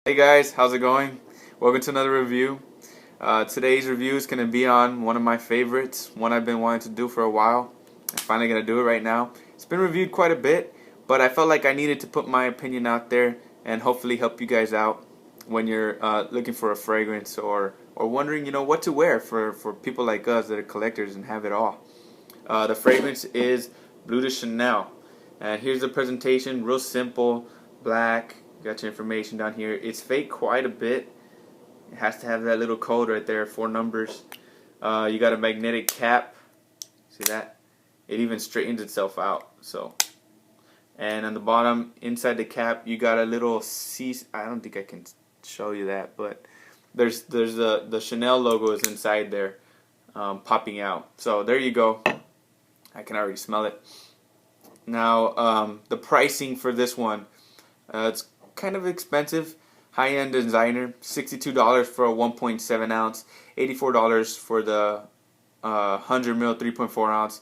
Hey guys, how's it going? Welcome to another review. Today's review is going to be on one of my favorites, one I've been wanting to do for a while. I'm finally going to do it right now. It's been reviewed quite a bit, but I felt like I needed to put my opinion out there and hopefully help you guys out when you're looking for a fragrance or wondering, what to wear for people like us that are collectors and have it all. The fragrance is Bleu de Chanel. And here's the presentation, real simple, black. Got your information down here. It's fake quite a bit. It has to have that little code right there, 4 numbers. You got a magnetic cap. See that? It even straightens itself out. And on the bottom, inside the cap, you got a little C. I don't think I can show you that, but there's the Chanel logo is inside there, popping out. So there you go. I can already smell it. Now, the pricing for this one, it's kind of expensive. High-end designer, $62 for a 1.7 ounce, $84 for the 100 ml 3.4 ounce,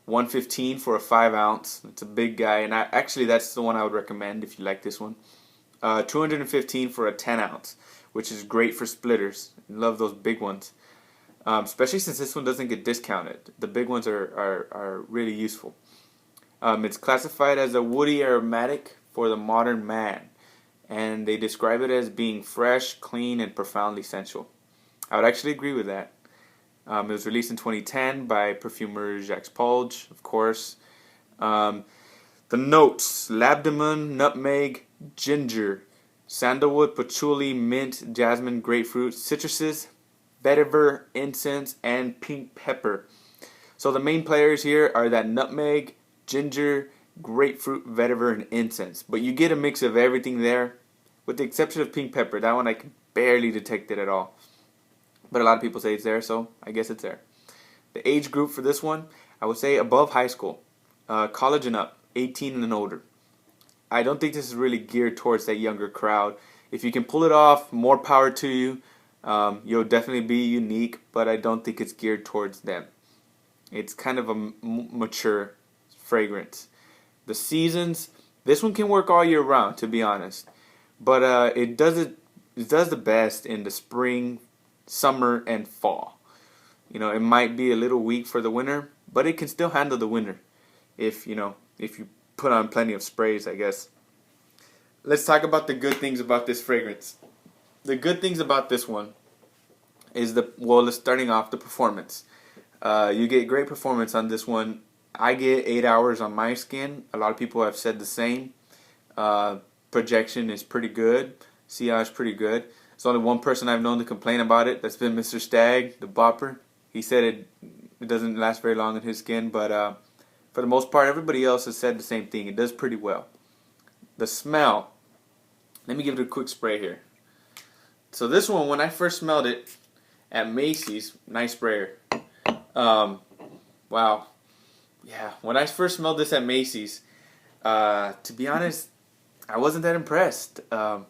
$115 for a 5 ounce. It's a big guy, and that's the one I would recommend if you like this one. $215 for a 10 ounce, which is great for splitters. Love those big ones, especially since this one doesn't get discounted. The big ones are really useful. It's classified as a woody aromatic for the modern man, and they describe it as being fresh, clean, and profoundly sensual. I would actually agree with that. It was released in 2010 by perfumer Jacques Polge, of course. The notes: labdamen, nutmeg, ginger, sandalwood, patchouli, mint, jasmine, grapefruit, citruses, vetiver, incense, and pink pepper. So the main players here are that nutmeg, ginger, grapefruit, vetiver, and incense. But you get a mix of everything there, with the exception of pink pepper. That one I can barely detect it at all. But a lot of people say it's there, so I guess it's there. The age group for this one, I would say above high school. College and up, 18 and older. I don't think this is really geared towards that younger crowd. If you can pull it off, more power to you. You'll definitely be unique, but I don't think it's geared towards them. It's kind of a mature fragrance. The seasons, this one can work all year round, to be honest, but it does the best in the spring, summer, and fall. It might be a little weak for the winter, but it can still handle the winter if you put on plenty of sprays, I guess. Let's talk about the good things about this fragrance. The good things about this one is starting off the performance. You get great performance on this one. I get 8 hours on my skin. A lot of people have said the same. Projection is pretty good. CI is pretty good. There's only one person I've known to complain about it. That's been Mr. Stagg, the bopper. He said it doesn't last very long on his skin, but for the most part, everybody else has said the same thing. It does pretty well. The smell. Let me give it a quick spray here. So this one, when I first smelled it at Macy's, nice sprayer. Wow. Yeah, when I first smelled this at Macy's, to be honest, I wasn't that impressed. I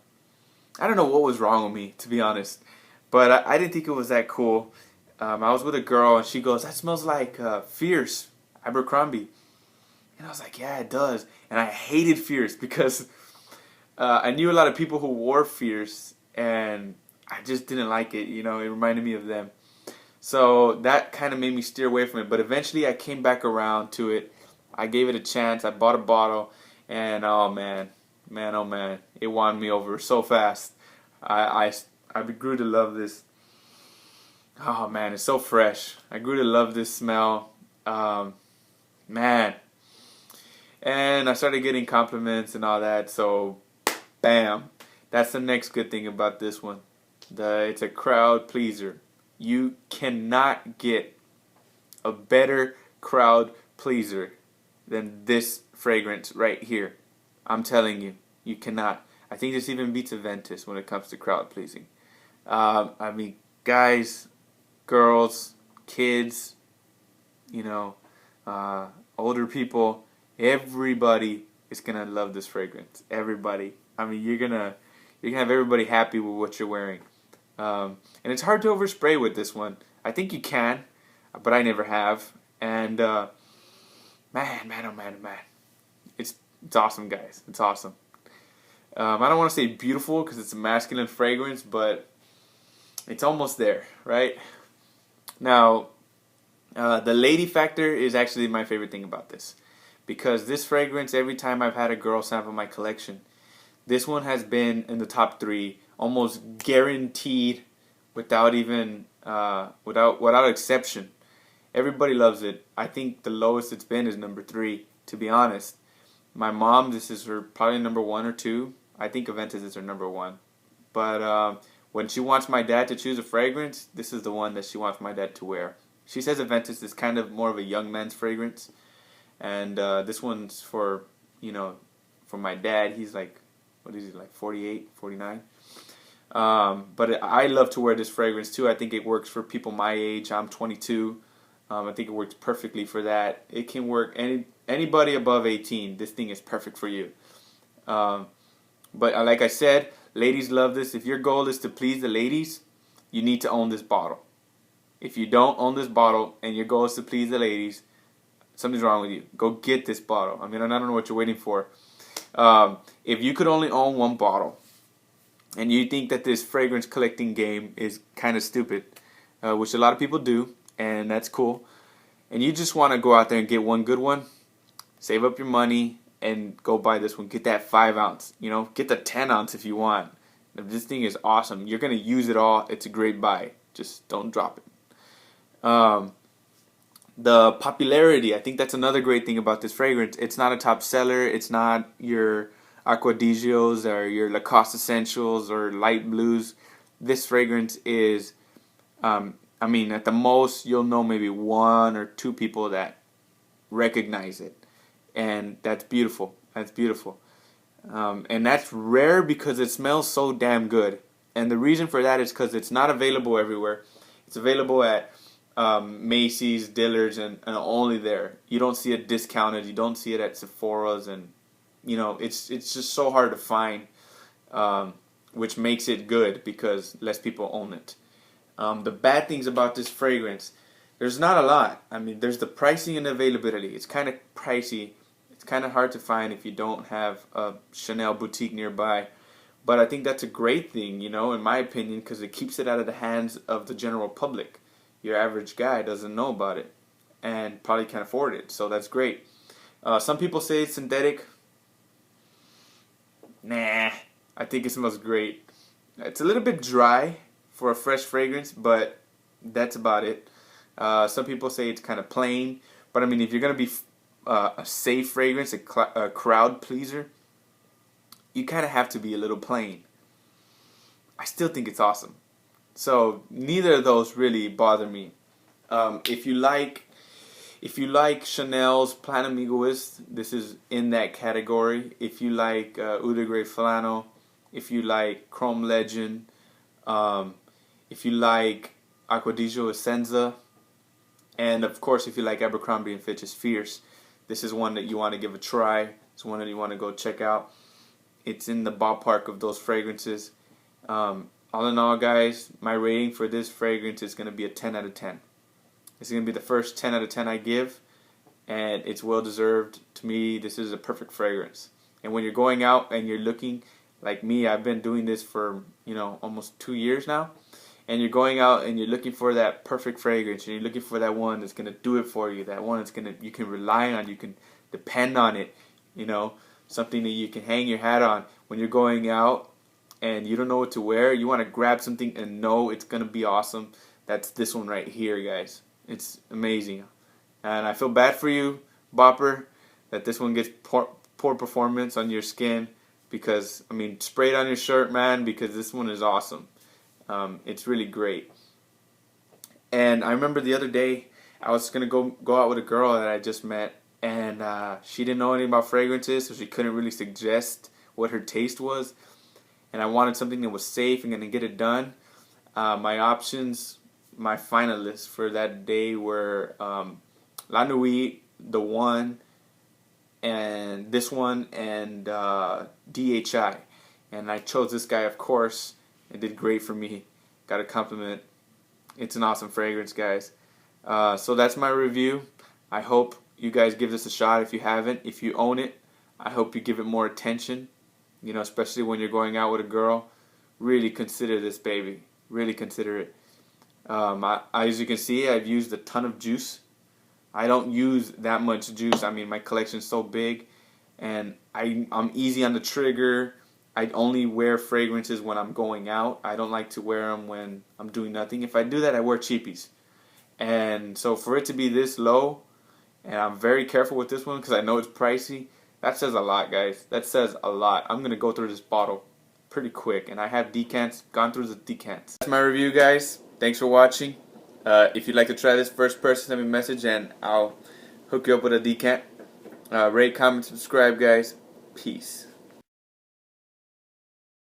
don't know what was wrong with me, to be honest, but I didn't think it was that cool. I was with a girl, and she goes, "That smells like Fierce, Abercrombie." And I was like, "Yeah, it does." And I hated Fierce because I knew a lot of people who wore Fierce, and I just didn't like it. It reminded me of them. So that kind of made me steer away from it. But eventually I came back around to it. I gave it a chance. I bought a bottle. And oh man, it won me over so fast. I grew to love this. Oh man, it's so fresh. I grew to love this smell. Man. And I started getting compliments and all that. So bam. That's the next good thing about this one. It's a crowd pleaser. You cannot get a better crowd pleaser than this fragrance right here. I'm telling you, you cannot. I think this even beats Aventus when it comes to crowd pleasing. Guys, girls, kids, older people, everybody is gonna love this fragrance. Everybody. You're gonna have everybody happy with what you're wearing. And it's hard to overspray with this one. I think you can, but I never have. And man. It's awesome, guys. It's awesome. I don't want to say beautiful because it's a masculine fragrance, but it's almost there, right? Now, the lady factor is actually my favorite thing about this, because this fragrance, every time I've had a girl sample my collection, this one has been in the top three, almost guaranteed, without even without exception. Everybody loves it. I think the lowest it's been is number three. To be honest, my mom, this is her probably number one or two. I think Aventus is her number one. But when she wants my dad to choose a fragrance, this is the one that she wants my dad to wear. She says Aventus is kind of more of a young man's fragrance, and this one's for, for my dad. He's like, what is he, like 48, 49? But I love to wear this fragrance too. I think it works for people my age. I'm 22. I think it works perfectly for that. It can work anybody above 18. This thing is perfect for you. But like I said, ladies love this. If your goal is to please the ladies, you need to own this bottle. If you don't own this bottle and your goal is to please the ladies, something's wrong with you. Go get this bottle. I don't know what you're waiting for. If you could only own one bottle, and you think that this fragrance collecting game is kind of stupid, which a lot of people do, and that's cool, and you just want to go out there and get one good one, save up your money and go buy this one. Get that 5 ounce, get the 10 ounce if you want. This thing is awesome. You're going to use it all. It's a great buy. Just don't drop it. The popularity, I think that's another great thing about this fragrance. It's not a top seller. It's not your Aquadigios or your Lacoste Essentials or Light Blues. This fragrance is, at the most, you'll know maybe 1 or 2 people that recognize it. And that's beautiful. That's beautiful. And that's rare because it smells so damn good. And the reason for that is because it's not available everywhere. It's available at Macy's, Dillard's, and only there. You don't see it discounted. You don't see it at Sephora's, and it's just so hard to find, which makes it good because less people own it. The bad things about this fragrance, there's not a lot. There's the pricing and availability. It's kind of pricey. It's kind of hard to find if you don't have a Chanel boutique nearby. But I think that's a great thing, in my opinion, because it keeps it out of the hands of the general public. Your average guy doesn't know about it and probably can't afford it, so that's great. Some people say it's synthetic. Nah, I think it smells great. It's a little bit dry for a fresh fragrance, but that's about it. Some people say it's kind of plain, but if you're going to be a safe fragrance, a crowd pleaser, you kind of have to be a little plain. I still think it's awesome. So neither of those really bother me. If you like Chanel's Platinum Egoist, this is in that category. If you like Eau de Grey Flannel, if you like Chrome Legend, if you like Aquadigio Essenza, and of course if you like Abercrombie & Fitch's Fierce, this is one that you want to give a try. It's one that you want to go check out. It's in the ballpark of those fragrances. All in all, guys, my rating for this fragrance is going to be a 10 out of 10. This is going to be the first 10 out of 10 I give, and it's well deserved. To me, this is a perfect fragrance. And when you're going out and you're looking, like me, I've been doing this for, almost 2 years now, and you're going out and you're looking for that perfect fragrance, and you're looking for that one that's going to do it for you, that one that's you can rely on, you can depend on it, something that you can hang your hat on. When you're going out and you don't know what to wear, you want to grab something and know it's going to be awesome. That's this one right here, guys. It's amazing. And I feel bad for you, Bopper, that this one gets poor performance on your skin, because, spray it on your shirt, man, because this one is awesome. It's really great. And I remember the other day, I was going to go out with a girl that I just met, and she didn't know anything about fragrances, so she couldn't really suggest what her taste was. And I wanted something that was safe and going to get it done. My options, my finalists for that day were La Nuit, The One, and this one, and DHI. And I chose this guy, of course. It did great for me. Got a compliment. It's an awesome fragrance, guys. So that's my review. I hope you guys give this a shot if you haven't. If you own it, I hope you give it more attention. You know, especially when you're going out with a girl, really consider this baby. Really consider it. As you can see, I've used a ton of juice. I don't use that much juice. I mean, my collection's so big, and I'm easy on the trigger. I only wear fragrances when I'm going out. I don't like to wear them when I'm doing nothing. If I do that, I wear cheapies. And so for it to be this low, and I'm very careful with this one because I know it's pricey, that says a lot, guys. That says a lot. I'm going to go through this bottle pretty quick, and I have decants, gone through the decants. That's my review, guys. Thanks for watching. If you'd like to try this, first person, send me a message and I'll hook you up with a decant. Rate, comment, subscribe, guys. Peace.